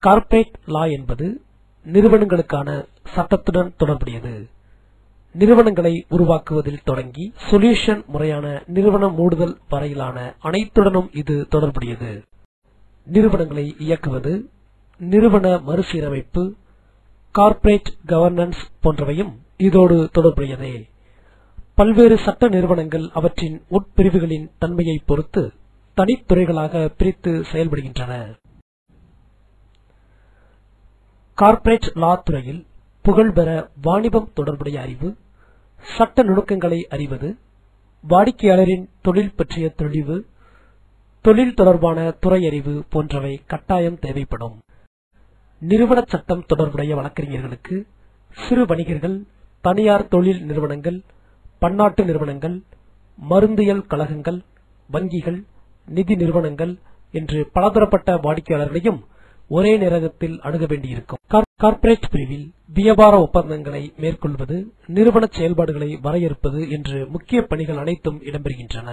Corporate லா என்பது நிறுவனங்களுக்கான சட்டத்துடன் தொடர்புடையது. நிறுவனங்களை உருவாக்குவதில் தொடங்கி சொல்யூஷன் முறையான நிறுவன மூடுதல் வரையிலான அனைத்துடனும் இது தொடர்புடையது. நிறுவனங்களை இயக்குவது, நிறுவன மறுசீரமைப்பு, கார்ப்பரேட் கவர்னன்ஸ் போன்றவையும் இதோடு தொடர்புடையதே. பல்வேறு சட்ட நிறுவனங்கள் அவற்றின் உட்பிரிவுகளின் தன்மையை பொறுத்து தனித்துறைகளாக பிரித்து செயல்படுகின்றன. கார்ப்பரேட் லா துறையில் புகழ்பெற வாணிபம் தொடர்புடைய அறிவு, சட்ட நுணுக்கங்களை அறிவது, வாடிக்கையாளரின் தொழில் பற்றிய தெளிவு, தொழில் தொடர்பான துறை அறிவு போன்றவை கட்டாயம் தேவைப்படும். நிறுவன சட்டம் தொடர்புடைய வழக்கறிஞர்களுக்கு சிறு வணிகர்கள், தனியார் தொழில் நிறுவனங்கள், பன்னாட்டு நிறுவனங்கள், மருந்தியல் கழகங்கள், வங்கிகள், நிதி நிறுவனங்கள் என்று பலதரப்பட்ட வாடிக்கையாளர்களையும் ஒரே நேரத்தில் அணுக வேண்டியிருக்கும். கார்ப்பரேட் பிரிவில் வியாபார ஒப்பந்தங்களை மேற்கொள்வது, நிறுவன செயல்பாடுகளை வரையறுப்பது என்று முக்கிய பணிகள் அனைத்தும் இடம்பெறுகின்றன.